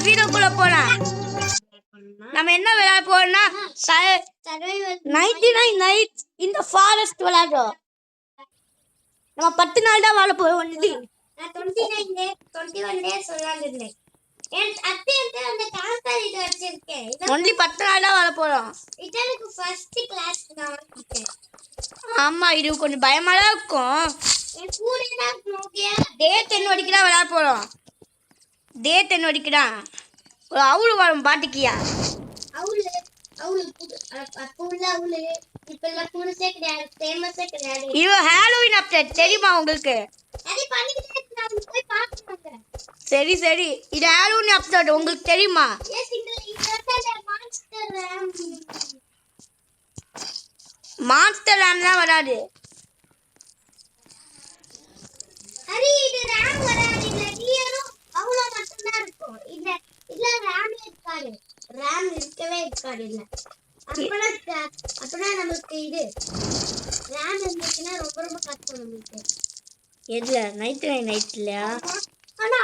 வீடியோக்குள்ள போலாம். நம்ம என்ன விளையாட போறோம்னா 99 நைட்ஸ் இந்த ஃபாரஸ்ட் விளையாடுறோம். நம்ம 10 நாள் தான் வாழ போறோம். Only 21 days விளையாடுறேன். அந்த கால்குலேட்டர் இது வச்சிருக்கேன். ஒன்லி 10 நாள் தான் வாழ போறோம். எனக்கு ஃபர்ஸ்ட் கிளாஸ் நான் வந்துட்டேன். ஆமா, இது கொஞ்சம் பயமா தான் இருக்கும். என் கூட தான் ஓகே. டே 10 வரைக்கும் தான் விளையாட போறோம். டே 10 வரைக்கும் தான். ஒரு அவுள் வரும் பாட்டுக்கியா. அவுள் இப்பெல்லாம் புதுசே கிடையாது, ஃபேமஸே கிடையாது. இது ஹாலோவீன் அப்டேட் தெரியுமா உங்களுக்கு? அதை பண்ணிக்கிட்டே நான் போய் பார்க்கறேன். சரி சரி, இது ஹாலோவீன் அப்டேட் உங்களுக்கு தெரியுமா? எஸ், இந்த மான்ஸ்டர் ரேம் தான் வராது. அரி இது ரேம் வராது, இல்ல கிளியரும் அவ்வளோ மட்டும் தான் இருக்கும். இல்ல ரேம் இருக்காது, ரேம் இருக்கவே இருக்காது. இல்ல அப்பனா நமக்கு இது ரேம் இருந்துச்சுன்னா ரொம்ப ரொம்ப கஷ்டம் நமக்கு. எதுல? நைட்லயா? ஆனா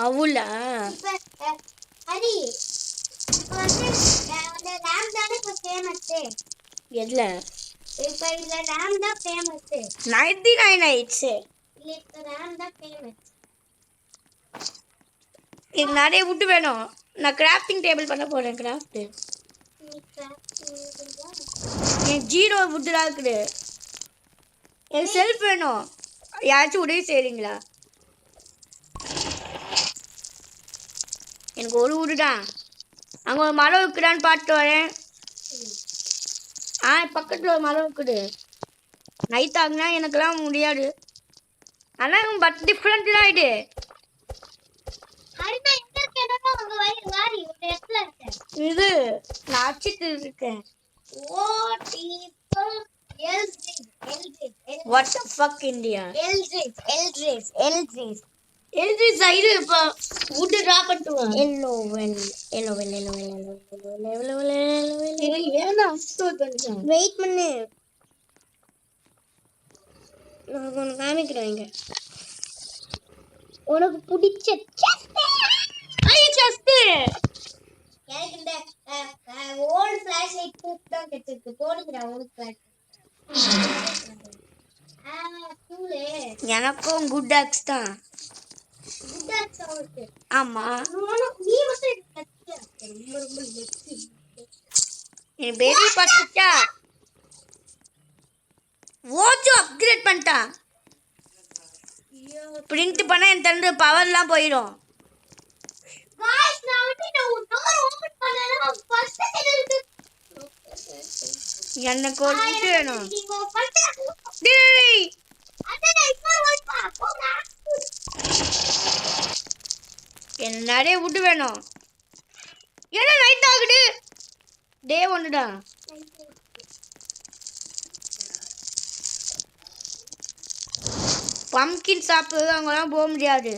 அவுலா அரி அந்த ரேம் தானே இப்ப ஃபேமஸ். எதுல? இப்ப இந்த ரேம் தான் ஃபேமஸ். 99 நைட்ஸ் இல்ல, இப்ப ரேம் தான் ஃபேமஸ். எனக்கு நிறைய வுட் வேணும். நான் கிராஃப்டிங் டேபிள் பண்ண போறேன். கிராஃப்ட் எனக்கு 0 வுட் தான் இருக்குது. எனக்கு செல்ஃப் வேணும். யாராச்சும் உதவி செய்றீங்களா? எனக்கு ஒரு வுட் தான். அங்கே ஒரு மரம் இருக்குதான்னு பார்த்துட்டு வரேன். பக்கத்தில் ஒரு மரம் இருக்குது. நைட் ஆகுனா எனக்கெல்லாம் முடியாது. ஆனால் பட் டிஃப்ரெண்ட் தான் இது. இது நான் அடிச்சிட்டு இருக்கேன். What the fuck India? எல்ஜிஸ் இது இப்போ வுட் டிராப் பண்ணுவாங்க. வெயிட் பண்ணு, நான் உனக்கு காமிக்கிறேன். இங்க உனக்கு பிடிச்ச செஸ்ட். எனக்கு இந்த ஓல்ட் ஃபிளாஷ் லைட் கூப் தான் கிடைச்சிருக்கு. போடுங்கடா ஓல்ட் ஃபிளாஷ். கூலே எனக்கும் குட் ஆக்ஸ் தான். குட் ஆக்ஸ் அவருக்கு. ஆமா, நீ மட்டும் கத்தியா ரொம்ப ரொம்ப லெஃப்ட். என் பேபி பாஸ்டா வாட்ச் அப்கிரேட் பண்ணிட்டான். பிரிண்ட் பண்ணா என் தந்து பவர்லாம் போயிடும். गाइस நான் வந்து நான் டோர் ஓபன் பண்ணனா ஃபர்ஸ்ட் இருக்கு. எனக்கு ஒரு வுட் வேணும். டேய் அண்ணா இன்னொரு வுட் போடா. எனக்கு நிறைய வுட் வேணும். ஏன்னா நைட் ஆகுது. டே 1 தான். பம்கின் ஷாப்பு அங்கெல்லாம் போக முடியாது.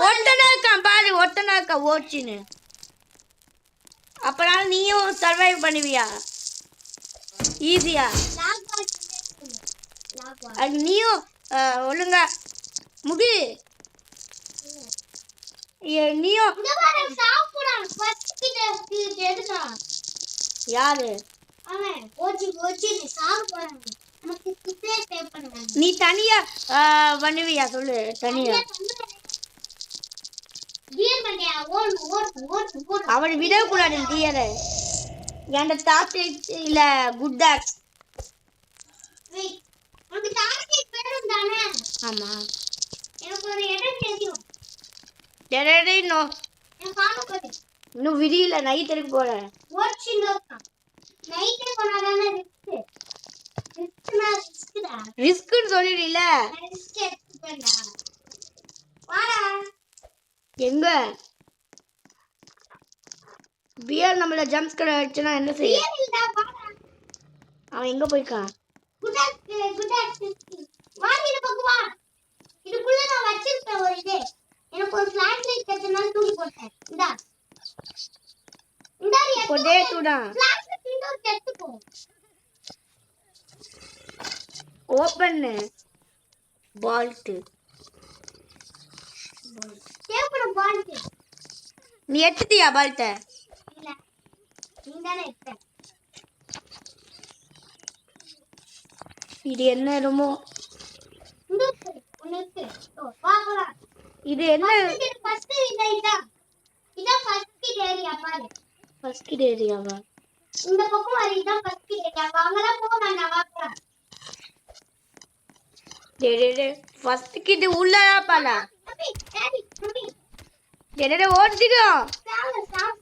ஒட்டனா இருக்கான் பாரு, ஒட்டனா இருக்கா ஓச்சின்னு. அப்பனால நீயும் சர்வைவ் பண்ணுவியா ஈஸியா? அது நீயும் ஒழுங்கா முடி. நீயும் யாரு? நீ தனியா பண்ணுவியா? சொல்லு தனியா. அவன் விடக்கூடாது டியரை. என் தாத்து இல்ல குட் ஆக்ஸ். ஆமா, இன்னும் விடியல. நைட் இருக்கு போல. ரிஸ்க்னு சொல்லிடல. எங்க பியர் நம்மள ஜம்ப் ஸ்கேர் ஆயிடுச்சுன்னா என்ன செய்ய? அவன் எங்க போய்க்கான்? இதுக்குள்ள நான் வச்சிருக்கேன் ஒரு இது. எனக்கு ஒரு ஃபிளாஷ் லைட் கிடைச்சனால தூக்கி போட்டேன். இந்தா டே 2 தான். ஃபிளாஷ் லைட் இன்னொரு எடுத்துக்கோ. Open fault. தேவைப்படும் பால்ட்டு. நீ எடுத்துட்டியா பால்ட்ட? இல்ல, நீ தானே எடுத்த. இது என்ன என்னமோ. உனக்கு வா போலாம். இது என்ன? ஃபர்ஸ்ட் இதான் ஃபர்ஸ்ட் ஏரியா பாரு. ஃபர்ஸ்ட் ஏரியாவா? இந்த பக்கம் வர இதான் ஃபர்ஸ்ட் ஏரியா. வாங்கலாம் போக வேண்டாம், வா போலாம். டேடே ஃபர்ஸ்ட் கிட்ட உள்ளடா பாலா. தம்பி டாடி தம்பி. டேடே ஓடிடும். சாப்.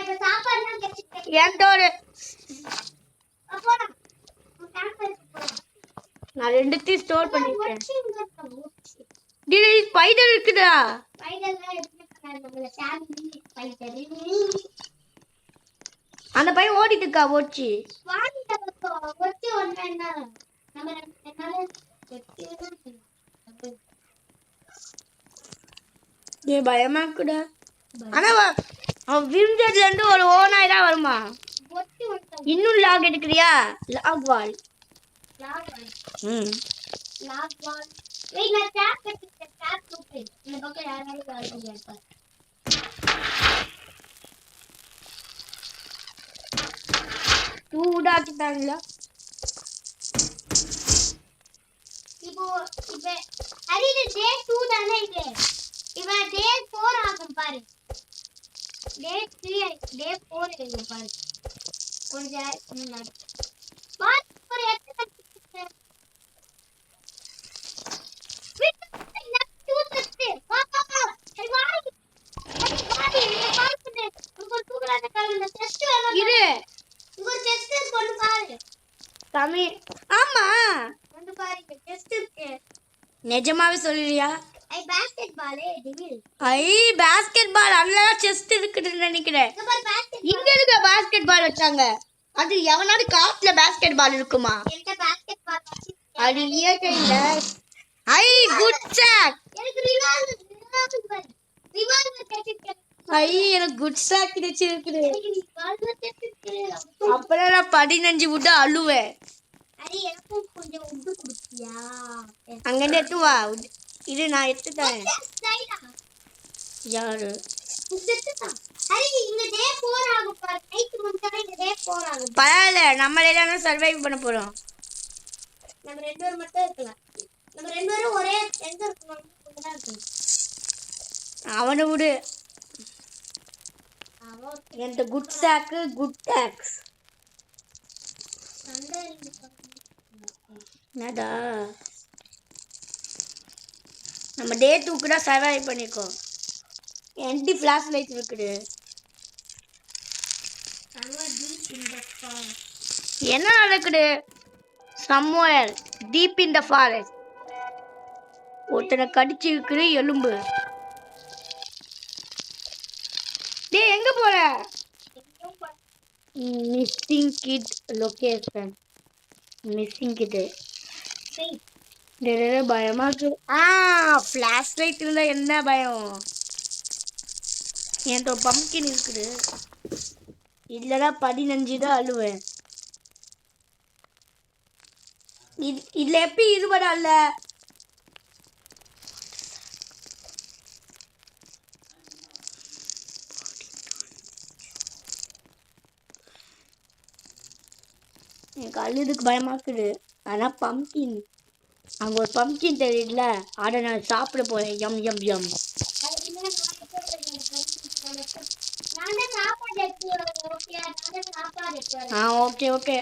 இப்ப சாப்பாடுலாம் கெச்சிட்டேன். ஏன்டோரு போலாம். கேம்பஸ் போலாம். நான் ரெண்டுத்தையும் ஸ்டோர் பண்ணிட்டேன். டேடே ஸ்பைடர் இருக்குடா. ஸ்பைடர்லாம் எப்படி பண்ணாங்க நம்மள ஃபேமிலி ஸ்பைடர். அந்த பையன் ஓடிட்டு இருக்கா ஓச்சி. வாங்கிட்ட பக்கம் ஒட்டி ஒண்ணு என்ன நம்ம என்னால டே பயமா இருக்குடா. ஆனா அவன் விருந்ததுல இருந்து ஒரு ஓனாய் தான் வருமா. ஒட்டி ஒண்ணு இன்னும் லாக் எடுக்கறியா? லாக் வால். லாக் வால். வெயிட், நான் டேப் எடுத்துட்டேன். டேப் தூக்கு. இந்த பக்கம் யாராவது வர முடியாது. சூடாக்கிட்டாங்களா? இப்போ அது இது டே 2 தானே இது. இவன் டே 4 ஆகும் பாரு. டே 3 டே 4 ஆகும் பாரு. கொஞ்சம் முன்னாடி பாரு ஒரு எத்தனை ஆமா நிஜமாவே சொல்றியா? பாஸ்கெட் பால் அல்ல செஸ்ட் இருக்குன்னு நினைக்கிறேன். இங்க இருக்க பாஸ்கெட் பால் வச்சாங்க. அது எவனாவது காட்டுல பாஸ்கெட் பால் இருக்குமா? அது இயற்கையில. I good shock. எனக்கு குட் சாக் கிடைச்சிருக்கு. அப்புறம் நான் 15 விட்டு அழுவேன். அங்க எடுத்து வா. இது நான் எடுத்துட்டேன். யாரு பரவாயில்ல, நம்மளே தானே சர்வைவ் பண்ண போறோம். நம்ம 2 பேர் மட்டும் இருக்கலாம். நம்ம 2 பேரும் ஒரே எங்க இருக்கணும். அவனை விடு. என்கிட்ட குட் சாக்கு குட் டாக்ஸ். என்னடா நம்ம டே 2 கூட சர்வைவ் பண்ணிருக்கோம். என்டி ஃபிளாஷ் லைட் இருக்குது. என்ன நடக்குது? somewhere deep in the forest ஒருத்தனை கடிச்சு இருக்குது எலும்பு. டேய் எங்க போற? Missing kid location. Missing kid. டேய் பயமா இருக்கு. ஃபிளாஷ் லைட் இருந்தா என்ன பயம்? என்கிட்ட பம்ப்கின் இருக்குது. இல்லைனா 15 தான் அழுவேன். இதுல எப்படி இருபடல? எனக்கு அழுதுக்கு பயமா இருக்குது. ஆனா பம்ப்கின், அங்க ஒரு பம்ப்கின் தெரியல, அதை நான் சாப்பிட போறேன். Yum yum yum. Okay okay.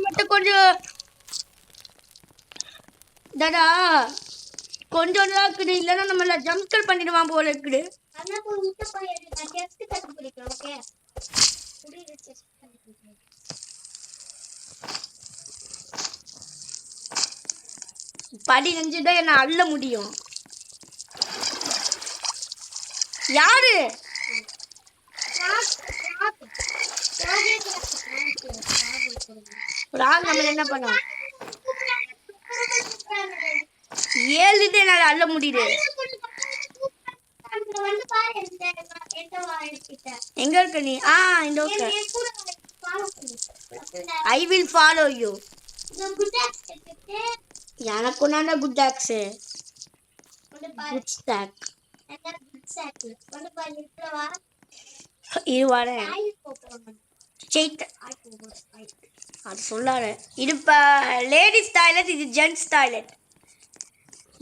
மட்டும் கொஞ்சம் தாடா கொஞ்சம் தான் இருக்குது. இல்லைன்னா நம்மள ஜம்ப்கல் பண்ணிடுவான் போல இருக்குது. படி நெஞ்சுதான் என்ன அள்ள முடியும். யாரு ராக் நம்ம என்ன பண்ணோம் 7 இது என்னால அள்ள முடியுது எங்க இருக்க நீ இந்த okay I will follow you எனக்கு நான் குட் டாக்ஸ் குட் ஸ்டாக் இது வரேன் அது சொல்லாத இது இப்போ லேடிஸ் டாய்லெட் இது ஜென்ட்ஸ் டாய்லெட்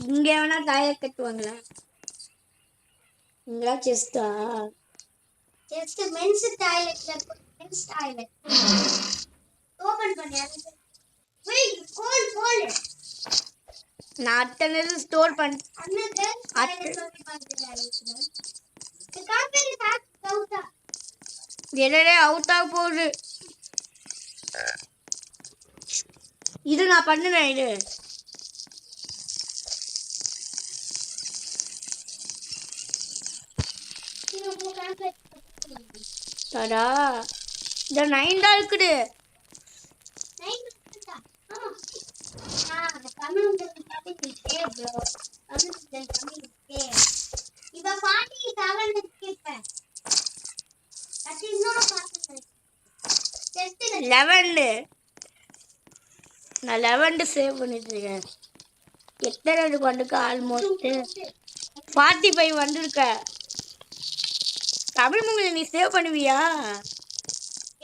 இங்கே வேணா டாய்லெட் கட்டுவாங்களா இங்களா செஸ்டா ஜஸ்ட் மென்ஸ் டாய்லெட்ல மென்ஸ் டாய்லெட் ஓபன் பண்ணி அது வெயிட் கோல் நான் அத்தனை ஸ்டோர் பண்ண அண்ணா டாய்லெட் சொல்லி பாத்துறாரு இது காப்பி அவுட்டா என்னடே அவுட்டா போகுது இது நான் பண்ணுவேன் இது தடா இந்த 9 தான் இருக்குது 9 இருக்கா அந்த கமெண்ட் பண்ணிட்டே bro கமெண்ட் பண்ணிட்டே இவ 47 கேப்பேன் அது இன்னொரு பாத்துறேன் ஜஸ்ட் 11 நான் 11 சேவ் பண்ணிட்டு இருக்கேன் எத்தனை இது வந்துருக்கு ஆல்மோஸ்ட் 45 வந்திருக்க தமிழ் மூவில நீ சேவ் பண்ணுவியா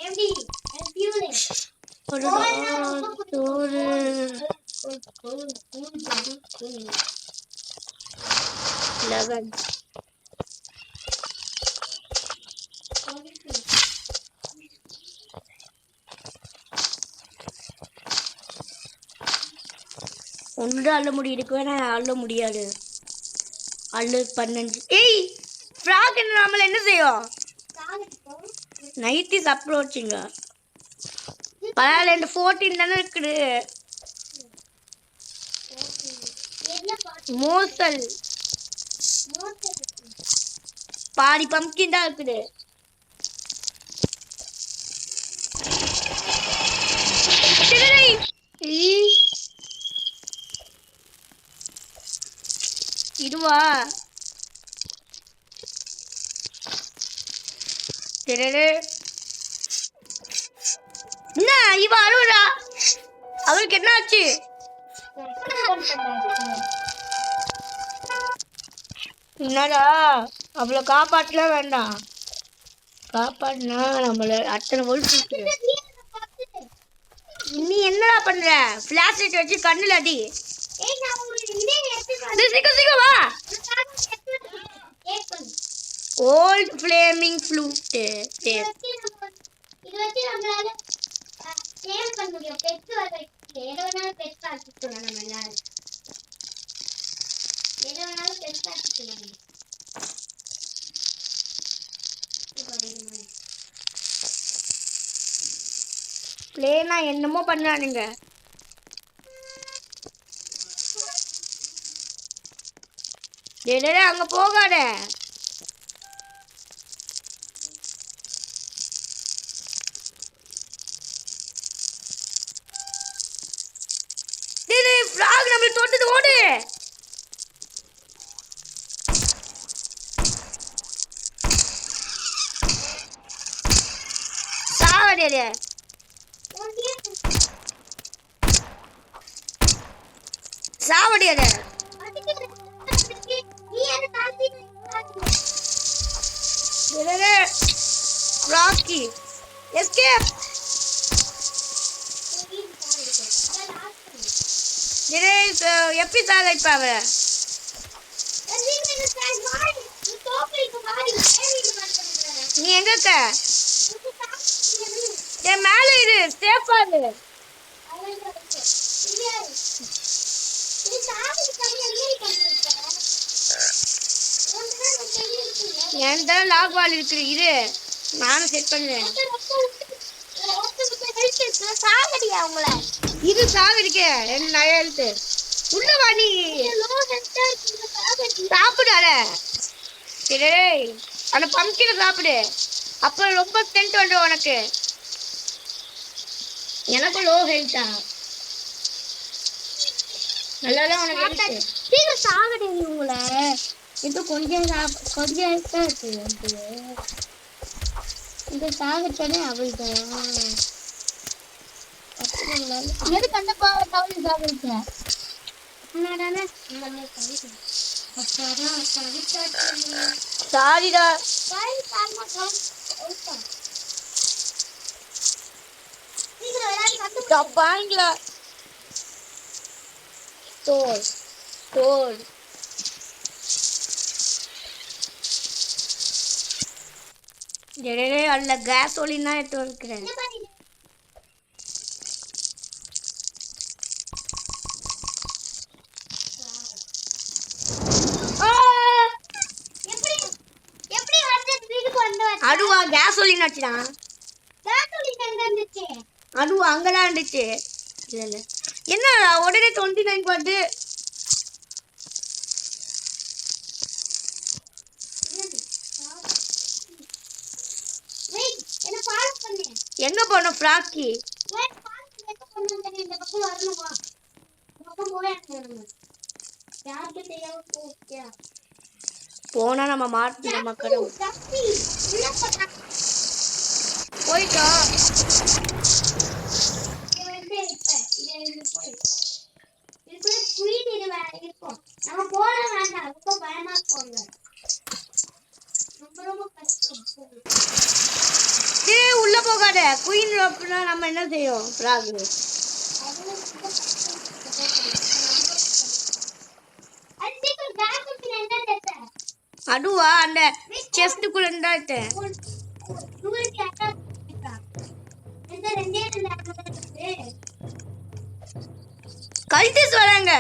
எப்படி ஃபியூலிங் ஒரு 11 ஒன்று அள்ள முடியுதுக்கு வேணா அள்ள முடியாது அள்ளு 15 ஏய் ஃப்ராக் நம்மள என்ன செய்யும் நைட் இஸ் அப்ரோச்சிங்க பரவாயில்ல 14 தானே இருக்குது மோசல் பாதி பம்கின் தான் இருக்குது இதுவா என்ன இவ அழுவுறா அவளுக்கு என்ன ஆச்சு என்னடா அவளை காப்பாற்றல வேண்டாம் காப்பாற்றினா நம்மள அத்தனை ஒழுக்கு நீ என்னடா பண்ற பிளாஷ் லைட் வச்சு கண்ணுல அடி சீக்கிரம் வா ஓல்ட் ஃப்ளேமிங் ஃப்ளூட் இது வச்சு நம்மளால சேவ் பண்ண முடியும் பெட் வர எதை வேணாலும் பெட் ஆக்கிக்கலாம் நம்ம எல்லாரும் எதை வேணாலும் பெட் ஆக்கிக்கலாம் பிளேனா என்னமோ பண்ணானுங்க அங்க போகாத ஃப்ராக் நம்மள தொட்டது ஓடு சாவடியே சாவடியே ராக்கி எஸ்கேப் எப்படி சாக இப்ப அவ நீ எங்க இருக்க என் மேல இரு சேஃபா இரு என் தான் லாக் வால் இருக்குது இரு நானும் செட் பண்ணுவேன் சாகடியா உங்கள இது சாகடிக்க ரெண்டு நயல்த்து உள்ள வா நீ சாப்பிடாத டேய் அந்த பம்கினை சாப்பிடு, அப்ப ரொம்ப ஸ்ட்ரென்த் வந்துடும் உனக்கு. எனக்கு லோ ஹெல்த்தா, நல்லாதான் உனக்கு இருக்கு. சீக்கிரம் சாப்பிடுங்க உங்களை. இது கொஞ்சம் கொஞ்சம் இருக்கு. இந்த சாகத்தானே அவளுக்கு எது கண்டப்பா தவளை சாப்பிடுச்சு. சாரிடா. பாருங்களா தோல் தோல் அல்ல கேஸ் ஒலினா எடுத்து வைக்கிறேன். அதுவா கேஸ் ஒலினாச்சுடா. அதுவா அங்கதான் இருந்துச்சு. இல்ல இல்ல என்னடா உடனே 29 பாட்டு. எங்க போன ஃப்ராக்கி? போனா நம்ம மாட்டு மக்கள் போயிட்டோம். நம்ம போட வேண்டாம், ரொம்ப பயமா போங்க. ரொம்ப கஷ்டம். உள்ள போகாத. குயின் அப்படின்னா நம்ம என்ன செய்யும்? ஃப்ராக் அதுவா அந்த செஸ்டுக்குள்ள இருந்தா கல்டிஸ் வராங்க.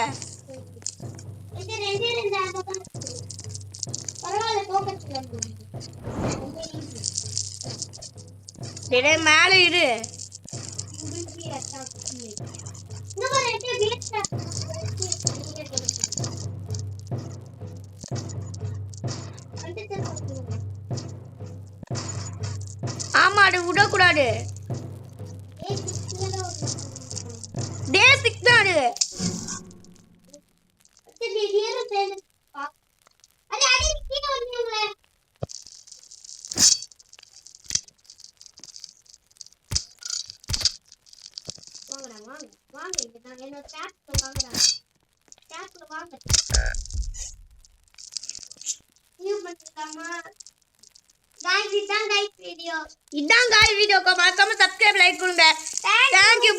மேல இரு. ஆமா அது விடக்கூடாது. டே 6 தான் அது. இதான் காய் வீடியோக்கு மறக்காம சப்ஸ்கிரைப் லைக் கொடுங்க. தேங்க்யூ.